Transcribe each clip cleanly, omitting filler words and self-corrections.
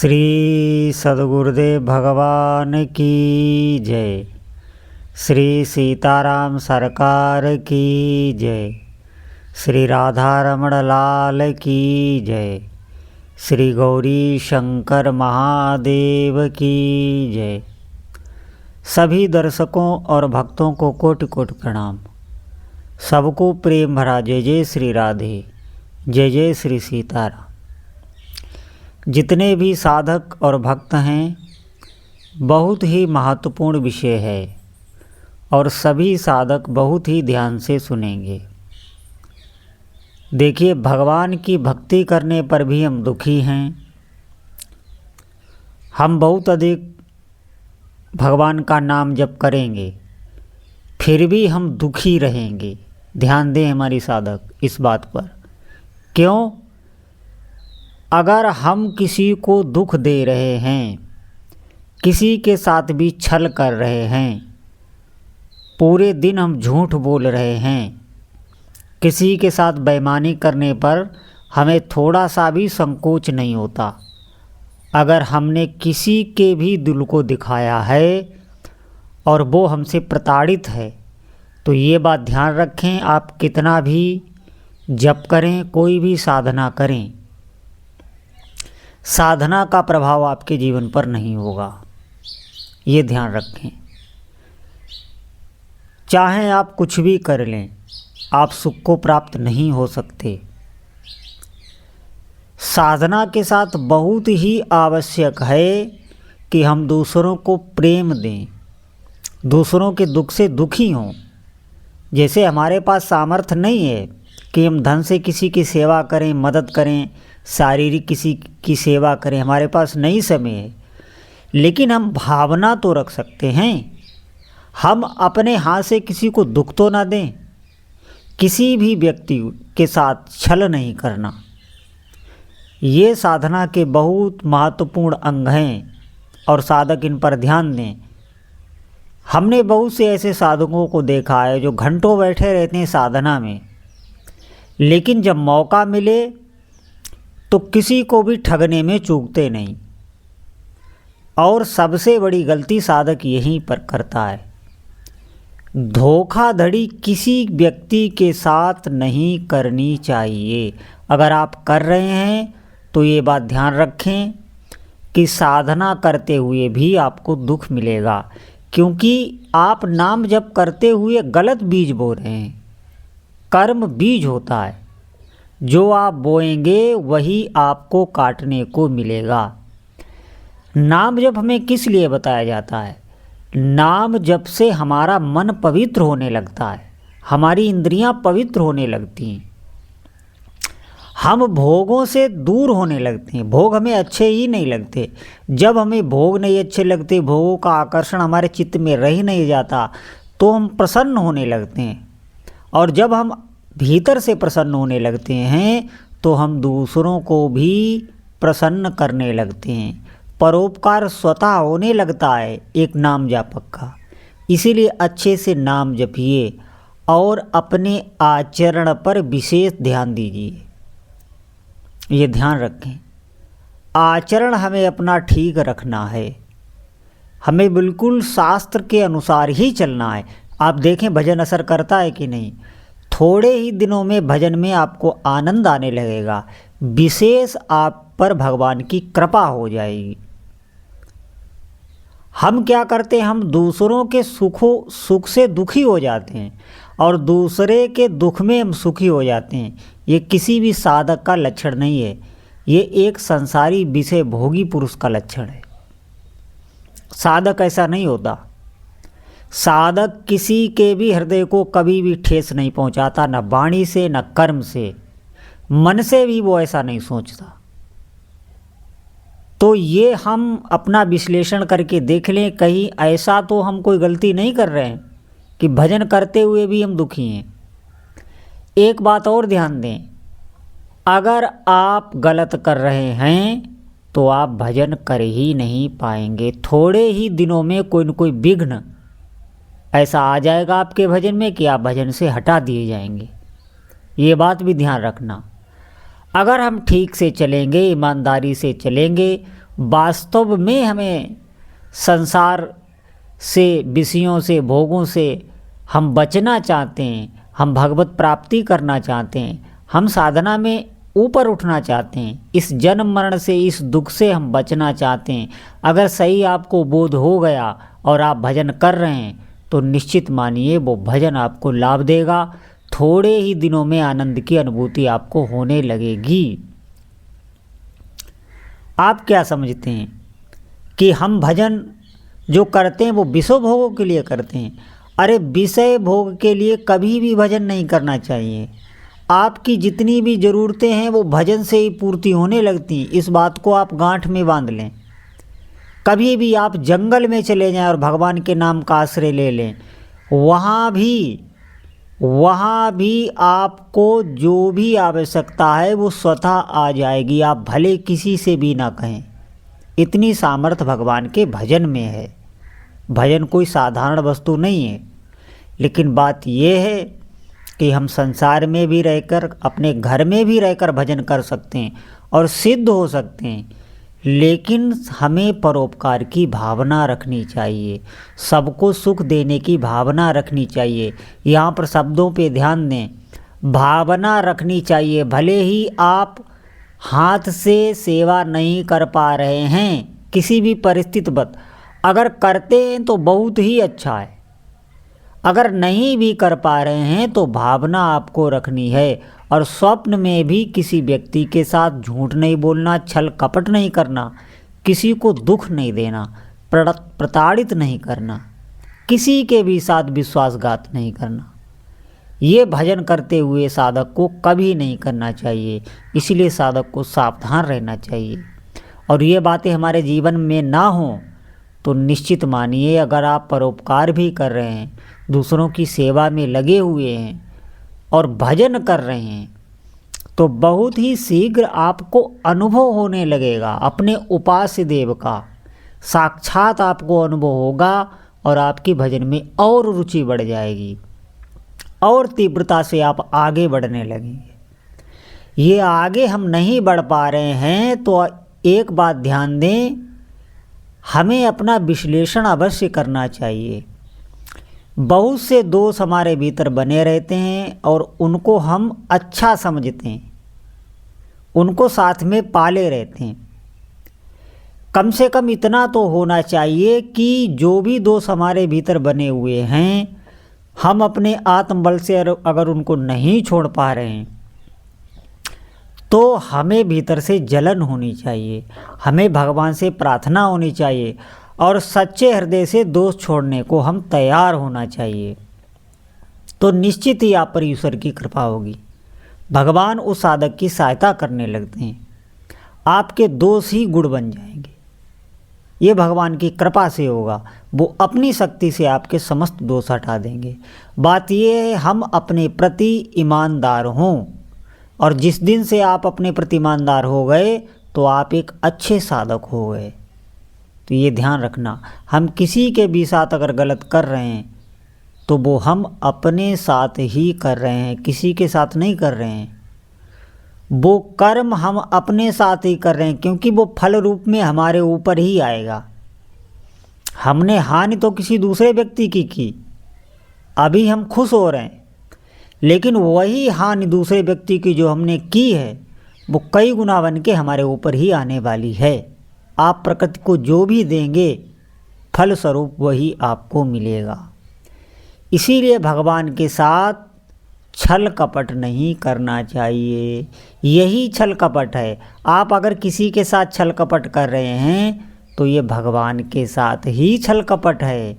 श्री सद्गुरुदेव भगवान की जय। श्री सीताराम सरकार की जय। श्री राधा रमण लाल की जय। श्री गौरी शंकर महादेव की जय। सभी दर्शकों और भक्तों को कोटि कोटि प्रणाम। सबको प्रेम भरा जय जय श्री राधे, जय जय श्री सीताराम। जितने भी साधक और भक्त हैं, बहुत ही महत्वपूर्ण विषय है और सभी साधक बहुत ही ध्यान से सुनेंगे। देखिए, भगवान की भक्ति करने पर भी हम दुखी हैं। हम बहुत अधिक भगवान का नाम जप करेंगे, फिर भी हम दुखी रहेंगे। ध्यान दें हमारी साधक इस बात पर। क्यों? अगर हम किसी को दुख दे रहे हैं, किसी के साथ भी छल कर रहे हैं, पूरे दिन हम झूठ बोल रहे हैं, किसी के साथ बेईमानी करने पर हमें थोड़ा सा भी संकोच नहीं होता। अगर हमने किसी के भी दिल को दिखाया है और वो हमसे प्रताड़ित है, तो ये बात ध्यान रखें, आप कितना भी जप करें, कोई भी साधना करें, साधना का प्रभाव आपके जीवन पर नहीं होगा। ये ध्यान रखें। चाहे आप कुछ भी कर लें, आप सुख को प्राप्त नहीं हो सकते। साधना के साथ बहुत ही आवश्यक है कि हम दूसरों को प्रेम दें, दूसरों के दुख से दुखी हों। जैसे हमारे पास सामर्थ्य नहीं है कि हम धन से किसी की सेवा करें, मदद करें, शारीरिक किसी की सेवा करें, हमारे पास नहीं समय है, लेकिन हम भावना तो रख सकते हैं। हम अपने हाथ से किसी को दुख तो ना दें। किसी भी व्यक्ति के साथ छल नहीं करना। ये साधना के बहुत महत्वपूर्ण अंग हैं और साधक इन पर ध्यान दें। हमने बहुत से ऐसे साधकों को देखा है जो घंटों बैठे रहते हैं साधना में, लेकिन जब मौका मिले तो किसी को भी ठगने में चूकते नहीं। और सबसे बड़ी गलती साधक यहीं पर करता है। धोखाधड़ी किसी व्यक्ति के साथ नहीं करनी चाहिए। अगर आप कर रहे हैं तो ये बात ध्यान रखें कि साधना करते हुए भी आपको दुख मिलेगा, क्योंकि आप नाम जप करते हुए गलत बीज बो रहे हैं। कर्म बीज होता है, जो आप बोएंगे वही आपको काटने को मिलेगा। नाम जप हमें किस लिए बताया जाता है? नाम जप से हमारा मन पवित्र होने लगता है, हमारी इंद्रियां पवित्र होने लगती हैं, हम भोगों से दूर होने लगते हैं। भोग हमें अच्छे ही नहीं लगते। जब हमें भोग नहीं अच्छे लगते, भोगों का आकर्षण हमारे चित्त में रह नहीं जाता, तो हम प्रसन्न होने लगते हैं। और जब हम भीतर से प्रसन्न होने लगते हैं तो हम दूसरों को भी प्रसन्न करने लगते हैं। परोपकार स्वतः होने लगता है एक नाम जापक का। इसीलिए अच्छे से नाम जपिए और अपने आचरण पर विशेष ध्यान दीजिए। ये ध्यान रखें, आचरण हमें अपना ठीक रखना है। हमें बिल्कुल शास्त्र के अनुसार ही चलना है। आप देखें भजन असर करता है कि नहीं। थोड़े ही दिनों में भजन में आपको आनंद आने लगेगा, विशेष आप पर भगवान की कृपा हो जाएगी। हम क्या करते हैं? हम दूसरों के सुख से दुखी हो जाते हैं और दूसरे के दुख में हम सुखी हो जाते हैं। ये किसी भी साधक का लक्षण नहीं है। ये एक संसारी विषय भोगी पुरुष का लक्षण है। साधक ऐसा नहीं होता। साधक किसी के भी हृदय को कभी भी ठेस नहीं पहुंचाता, न वाणी से न कर्म से, मन से भी वो ऐसा नहीं सोचता। तो ये हम अपना विश्लेषण करके देख लें, कहीं ऐसा तो हम कोई गलती नहीं कर रहे हैं कि भजन करते हुए भी हम दुखी हैं। एक बात और ध्यान दें, अगर आप गलत कर रहे हैं तो आप भजन कर ही नहीं पाएंगे। थोड़े ही दिनों में कोई न कोई विघ्न ऐसा आ जाएगा आपके भजन में कि आप भजन से हटा दिए जाएंगे। ये बात भी ध्यान रखना। अगर हम ठीक से चलेंगे, ईमानदारी से चलेंगे वास्तव में हमें संसार से, विषयों से, भोगों से हम बचना चाहते हैं, हम भगवत प्राप्ति करना चाहते हैं, हम साधना में ऊपर उठना चाहते हैं, इस जन्म मरण से, इस दुख से हम बचना चाहते हैं, अगर सही आपको बोध हो गया और आप भजन कर रहे हैं तो निश्चित मानिए वो भजन आपको लाभ देगा। थोड़े ही दिनों में आनंद की अनुभूति आपको होने लगेगी। आप क्या समझते हैं कि हम भजन जो करते हैं वो विषय भोगों के लिए करते हैं? अरे विषय भोग के लिए कभी भी भजन नहीं करना चाहिए। आपकी जितनी भी ज़रूरतें हैं वो भजन से ही पूर्ति होने लगती। इस बात को आप गांठ में बांध लें। कभी भी आप जंगल में चले जाएं और भगवान के नाम का आश्रय ले लें, वहाँ भी आपको जो भी आवश्यकता है वो स्वतः आ जाएगी, आप भले किसी से भी ना कहें। इतनी सामर्थ्य भगवान के भजन में है। भजन कोई साधारण वस्तु नहीं है। लेकिन बात यह है कि हम संसार में भी रहकर, अपने घर में भी रहकर भजन कर सकते हैं और सिद्ध हो सकते हैं, लेकिन हमें परोपकार की भावना रखनी चाहिए, सबको सुख देने की भावना रखनी चाहिए। यहाँ पर शब्दों पे ध्यान दें, भावना रखनी चाहिए। भले ही आप हाथ से सेवा नहीं कर पा रहे हैं किसी भी परिस्थितिवत, अगर करते हैं तो बहुत ही अच्छा है, अगर नहीं भी कर पा रहे हैं तो भावना आपको रखनी है। और स्वप्न में भी किसी व्यक्ति के साथ झूठ नहीं बोलना, छल कपट नहीं करना, किसी को दुख नहीं देना, प्रताड़ित नहीं करना, किसी के भी साथ विश्वासघात नहीं करना, ये भजन करते हुए साधक को कभी नहीं करना चाहिए। इसलिए साधक को सावधान रहना चाहिए। और ये बातें हमारे जीवन में ना हों तो निश्चित मानिए, अगर आप परोपकार भी कर रहे हैं, दूसरों की सेवा में लगे हुए हैं और भजन कर रहे हैं, तो बहुत ही शीघ्र आपको अनुभव होने लगेगा अपने उपास्य देव का। साक्षात आपको अनुभव होगा और आपकी भजन में और रुचि बढ़ जाएगी और तीव्रता से आप आगे बढ़ने लगेंगे। ये आगे हम नहीं बढ़ पा रहे हैं तो एक बात ध्यान दें, हमें अपना विश्लेषण अवश्य करना चाहिए। बहुत से दोष हमारे भीतर बने रहते हैं और उनको हम अच्छा समझते हैं, उनको साथ में पाले रहते हैं। कम से कम इतना तो होना चाहिए कि जो भी दोष हमारे भीतर बने हुए हैं, हम अपने आत्मबल से अगर उनको नहीं छोड़ पा रहे हैं तो हमें भीतर से जलन होनी चाहिए, हमें भगवान से प्रार्थना होनी चाहिए और सच्चे हृदय से दोष छोड़ने को हम तैयार होना चाहिए। तो निश्चित ही आप पर ईश्वर की कृपा होगी। भगवान उस साधक की सहायता करने लगते हैं, आपके दोष ही गुण बन जाएंगे। ये भगवान की कृपा से होगा, वो अपनी शक्ति से आपके समस्त दोष हटा देंगे। बात ये है, हम अपने प्रति ईमानदार हों, और जिस दिन से आप अपने प्रति ईमानदार हो गए तो आप एक अच्छे साधक हो गए। तो ये ध्यान रखना, हम किसी के भी साथ अगर गलत कर रहे हैं तो वो हम अपने साथ ही कर रहे हैं, किसी के साथ नहीं कर रहे हैं। वो कर्म हम अपने साथ ही कर रहे हैं, क्योंकि वो फल रूप में हमारे ऊपर ही आएगा। हमने हानि तो किसी दूसरे व्यक्ति की, अभी हम खुश हो रहे हैं, लेकिन वही हानि दूसरे व्यक्ति की जो हमने की है वो कई गुना बन के हमारे ऊपर ही आने वाली है। आप प्रकृति को जो भी देंगे फल स्वरूप वही आपको मिलेगा। इसीलिए भगवान के साथ छल कपट नहीं करना चाहिए। यही छल कपट है। आप अगर किसी के साथ छल कपट कर रहे हैं तो ये भगवान के साथ ही छल कपट है।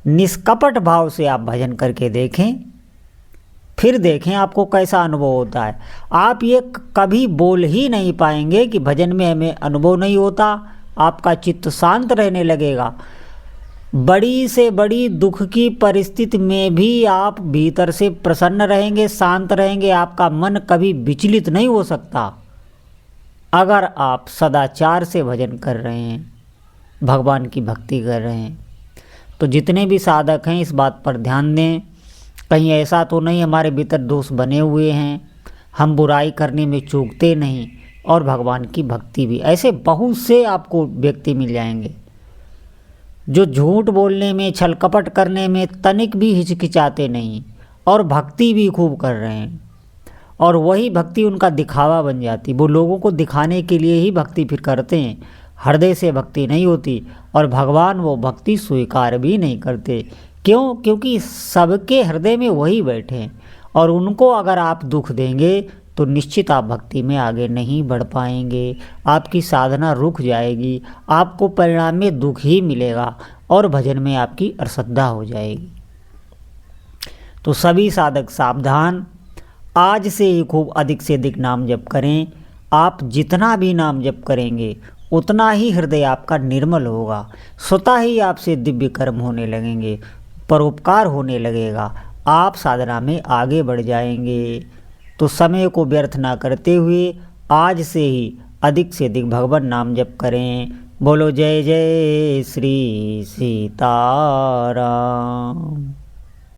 निष्कपट भाव से आप भजन करके देखें, फिर देखें आपको कैसा अनुभव होता है। आप ये कभी बोल ही नहीं पाएंगे कि भजन में हमें अनुभव नहीं होता। आपका चित्त शांत रहने लगेगा। बड़ी से बड़ी दुख की परिस्थिति में भी आप भीतर से प्रसन्न रहेंगे, शांत रहेंगे। आपका मन कभी विचलित नहीं हो सकता अगर आप सदाचार से भजन कर रहे हैं, भगवान की भक्ति कर रहे हैं। तो जितने भी साधक हैं इस बात पर ध्यान दें, कहीं ऐसा तो नहीं हमारे भीतर दोष बने हुए हैं, हम बुराई करने में चूकते नहीं, और भगवान की भक्ति भी। ऐसे बहुत से आपको व्यक्ति मिल जाएंगे जो झूठ बोलने में, छल कपट करने में तनिक भी हिचकिचाते नहीं और भक्ति भी खूब कर रहे हैं, और वही भक्ति उनका दिखावा बन जाती। वो लोगों को दिखाने के लिए ही भक्ति फिर करते हैं, हृदय से भक्ति नहीं होती, और भगवान वो भक्ति स्वीकार भी नहीं करते। क्यों? क्योंकि सबके हृदय में वही बैठे हैं, और उनको अगर आप दुख देंगे तो निश्चित आप भक्ति में आगे नहीं बढ़ पाएंगे, आपकी साधना रुक जाएगी, आपको परिणाम में दुख ही मिलेगा और भजन में आपकी अश्रद्धा हो जाएगी। तो सभी साधक सावधान, आज से ही खूब अधिक से अधिक नाम जप करें। आप जितना भी नाम जप करेंगे उतना ही हृदय आपका निर्मल होगा, स्वतः ही आपसे दिव्य कर्म होने लगेंगे, परोपकार होने लगेगा, आप साधना में आगे बढ़ जाएंगे। तो समय को व्यर्थ ना करते हुए आज से ही अधिक से अधिक भगवान नाम जप करें। बोलो जय जय श्री सीताराम।